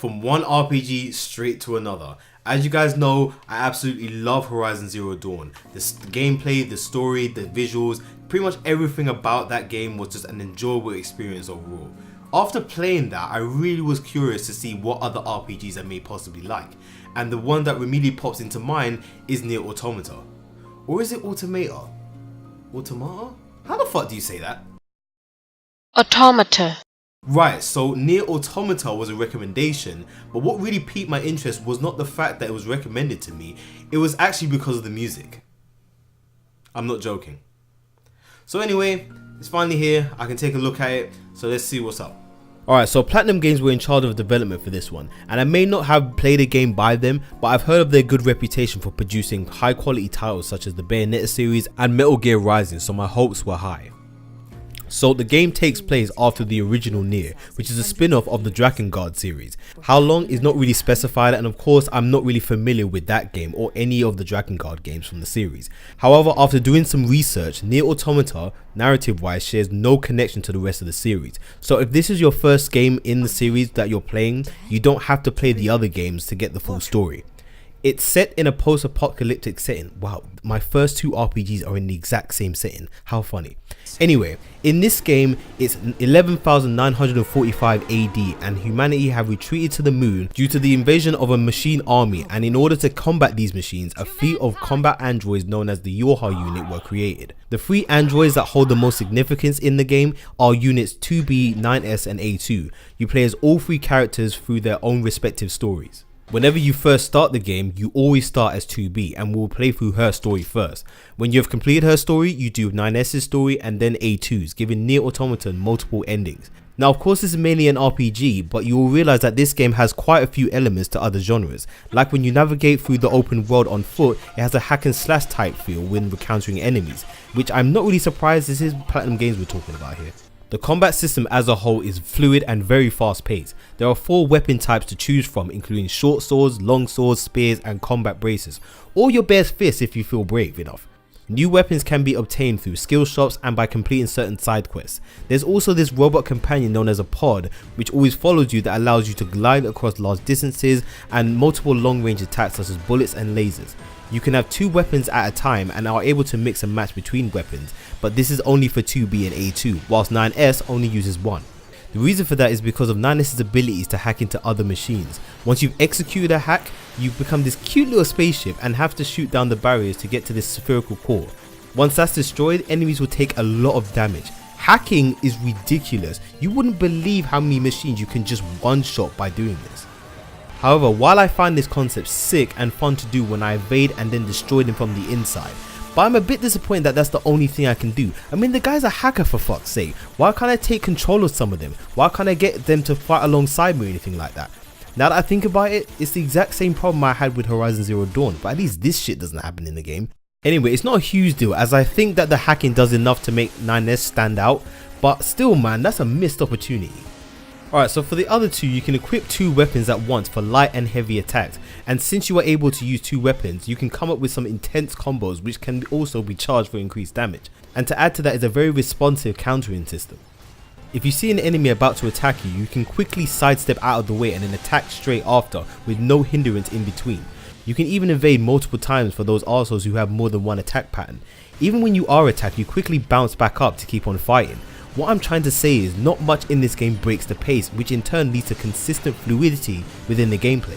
from one RPG straight to another. As you guys know, I absolutely love Horizon Zero Dawn. The gameplay, the story, the visuals, pretty much everything about that game was just an enjoyable experience overall. After playing that, I really was curious to see what other RPGs I may possibly like, and the one that immediately pops into mind is NieR Automata. Or is it Automata? Automata? How the fuck do you say that? Automata. Right, so NieR Automata was a recommendation, but what really piqued my interest was not the fact that it was recommended to me, it was actually because of the music. I'm not joking. So anyway, it's finally here, I can take a look at it, so let's see what's up. Alright, so Platinum Games were in charge of development for this one, and I may not have played a game by them, but I've heard of their good reputation for producing high quality titles such as the Bayonetta series and Metal Gear Rising, so my hopes were high. So the game takes place after the original NieR, which is a spin-off of the Drakengard series. How long is not really specified, and of course I'm not really familiar with that game or any of the Drakengard games from the series. However, after doing some research, NieR Automata, narrative wise, shares no connection to the rest of the series. So if this is your first game in the series that you're playing, you don't have to play the other games to get the full story. It's set in a post-apocalyptic setting. Wow, my first two RPGs are in the exact same setting. How funny. Anyway, in this game, it's 11,945 AD and humanity have retreated to the moon due to the invasion of a machine army, and in order to combat these machines, a fleet of combat androids known as the Yorha unit were created. The three androids that hold the most significance in the game are units 2B, 9S and A2. You play as all three characters through their own respective stories. Whenever you first start the game, you always start as 2B and we'll play through her story first. When you have completed her story, you do 9S's story and then A2's, giving NieR Automata multiple endings. Now of course this is mainly an RPG, but you will realise that this game has quite a few elements to other genres. Like when you navigate through the open world on foot, it has a hack and slash type feel when encountering enemies, which I'm not really surprised this is Platinum Games we're talking about here. The combat system as a whole is fluid and very fast paced. There are 4 weapon types to choose from, including short swords, long swords, spears and combat braces, or your bare fists if you feel brave enough. New weapons can be obtained through skill shops and by completing certain side quests. There's also this robot companion known as a pod, which always follows you, that allows you to glide across large distances, and multiple long range attacks such as bullets and lasers. You can have 2 weapons at a time and are able to mix and match between weapons, but this is only for 2B and A2, whilst 9S only uses 1. The reason for that is because of 9S's abilities to hack into other machines. Once you've executed a hack, you become this cute little spaceship and have to shoot down the barriers to get to this spherical core. Once that's destroyed, enemies will take a lot of damage. Hacking is ridiculous. You wouldn't believe how many machines you can just one-shot by doing this. However, while I find this concept sick and fun to do when I evade and then destroy them from the inside, but I'm a bit disappointed that that's the only thing I can do. I mean, the guy's a hacker for fuck's sake. Why can't I take control of some of them? Why can't I get them to fight alongside me or anything like that? Now that I think about it, it's the exact same problem I had with Horizon Zero Dawn, but at least this shit doesn't happen in the game. Anyway, it's not a huge deal as I think that the hacking does enough to make 9S stand out, but still man, that's a missed opportunity. Alright, so for the other two, you can equip 2 weapons at once for light and heavy attacks, and since you are able to use 2 weapons, you can come up with some intense combos which can also be charged for increased damage, and to add to that is a very responsive countering system. If you see an enemy about to attack you, you can quickly sidestep out of the way and then attack straight after with no hindrance in between. You can even evade multiple times for those arseholes who have more than one attack pattern. Even when you are attacked, you quickly bounce back up to keep on fighting. What I'm trying to say is not much in this game breaks the pace, which in turn leads to consistent fluidity within the gameplay.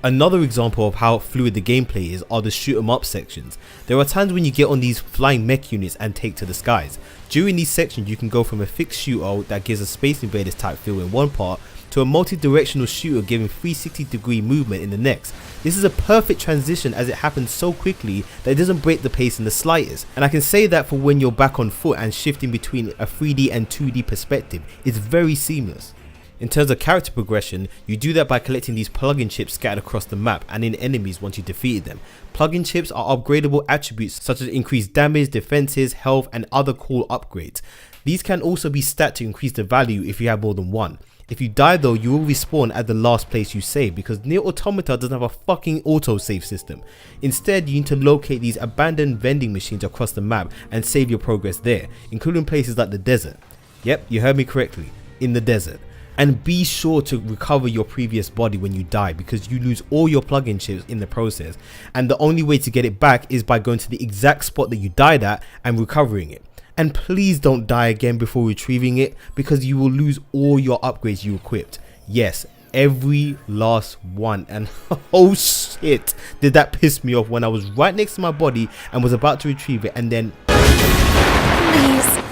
Another example of how fluid the gameplay is are the shoot 'em up sections. There are times when you get on these flying mech units and take to the skies. During these sections you can go from a fixed shooter that gives a Space Invaders type feel in one part to a multi-directional shooter giving 360-degree movement in the next. This is a perfect transition as it happens so quickly that it doesn't break the pace in the slightest, and I can say that for when you're back on foot and shifting between a 3D and 2D perspective, it's very seamless. In terms of character progression, you do that by collecting these plug-in chips scattered across the map and in enemies once you defeated them. Plug-in chips are upgradable attributes such as increased damage, defenses, health and other cool upgrades. These can also be stacked to increase the value if you have more than one. If you die though, you will respawn at the last place you save because NieR Automata doesn't have a fucking autosave system. Instead, you need to locate these abandoned vending machines across the map and save your progress there, including places like the desert. Yep, you heard me correctly, in the desert. And be sure to recover your previous body when you die, because you lose all your plug-in chips in the process, and the only way to get it back is by going to the exact spot that you died at and recovering it. And please don't die again before retrieving it, because you will lose all your upgrades you equipped. Yes, every last one. And oh shit, did that piss me off when I was right next to my body and was about to retrieve it, and then please,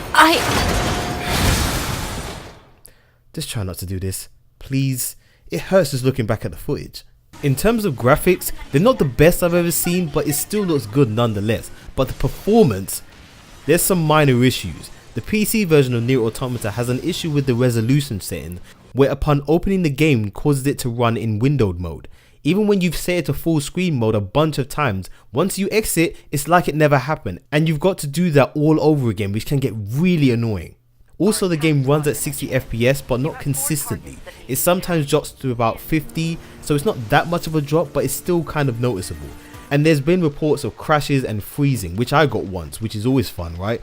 just try not to do this, please. It hurts just looking back at the footage. In terms of graphics, they're not the best I've ever seen, but it still looks good nonetheless. But the performance, there's some minor issues. The PC version of NieR Automata has an issue with the resolution setting, where upon opening the game causes it to run in windowed mode. Even when you've set it to full screen mode a bunch of times, once you exit, it's like it never happened, and you've got to do that all over again, which can get really annoying. Also, the game runs at 60 FPS, but not consistently. It sometimes drops to about 50, so it's not that much of a drop, but it's still kind of noticeable. And there's been reports of crashes and freezing, which I got once, which is always fun, right?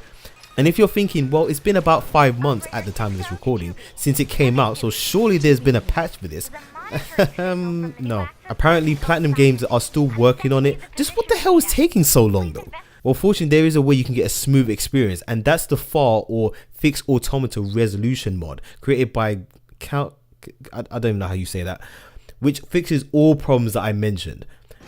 And if you're thinking, well, it's been about 5 months at the time of this recording since it came out, so surely there's been a patch for this. No. Apparently Platinum Games are still working on it. Just what the hell is taking so long though? Well, fortunately, there is a way you can get a smooth experience, and that's the FAR or Fixed Automata Resolution mod, created by I don't even know how you say that, which fixes all problems that I mentioned.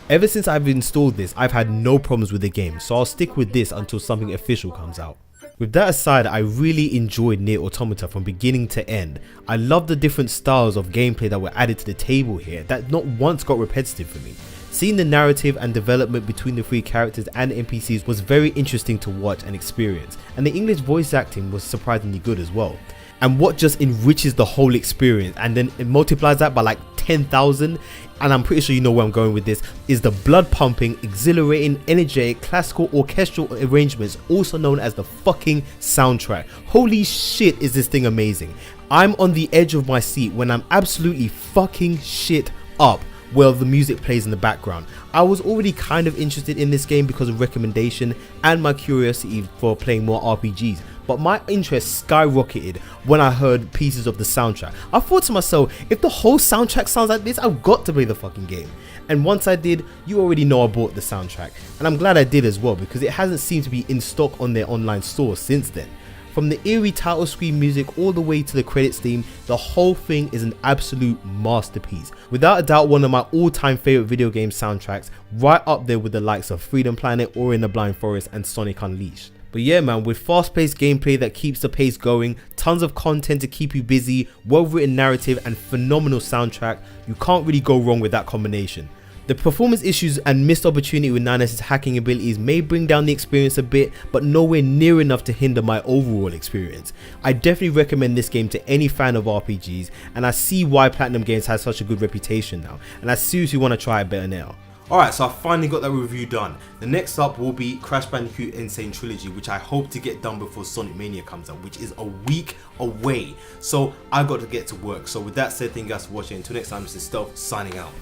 Ever since I've installed this, I've had no problems with the game, so I'll stick with this until something official comes out. With that aside, I really enjoyed NieR Automata from beginning to end. I love the different styles of gameplay that were added to the table here that not once got repetitive for me. Seeing the narrative and development between the three characters and NPCs was very interesting to watch and experience, and the English voice acting was surprisingly good as well. And what just enriches the whole experience, and then it multiplies that by like 10,000, and I'm pretty sure you know where I'm going with this, is the blood pumping, exhilarating, energetic, classical orchestral arrangements, also known as the fucking soundtrack. Holy shit, is this thing amazing. I'm on the edge of my seat when I'm absolutely fucking shit up while the music plays in the background. I was already kind of interested in this game because of recommendation and my curiosity for playing more RPGs, but my interest skyrocketed when I heard pieces of the soundtrack. I thought to myself, if the whole soundtrack sounds like this, I've got to play the fucking game. And once I did, you already know I bought the soundtrack, and I'm glad I did as well, because it hasn't seemed to be in stock on their online store since then. From the eerie title screen music all the way to the credits theme, the whole thing is an absolute masterpiece. Without a doubt, one of my all-time favorite video game soundtracks, right up there with the likes of Freedom Planet, Ori and the Blind Forest and Sonic Unleashed. But yeah man, with fast-paced gameplay that keeps the pace going, tons of content to keep you busy, well-written narrative and phenomenal soundtrack, you can't really go wrong with that combination. The performance issues and missed opportunity with 9S's hacking abilities may bring down the experience a bit, but nowhere near enough to hinder my overall experience. I definitely recommend this game to any fan of RPGs, and I see why Platinum Games has such a good reputation now, and I seriously want to try it better now. Alright, so I finally got that review done. The next up will be Crash Bandicoot N. Sane Trilogy, which I hope to get done before Sonic Mania comes out, which is a week away. So I got to get to work. So with that said, thank you guys for watching. Until next time, this is Stealth signing out.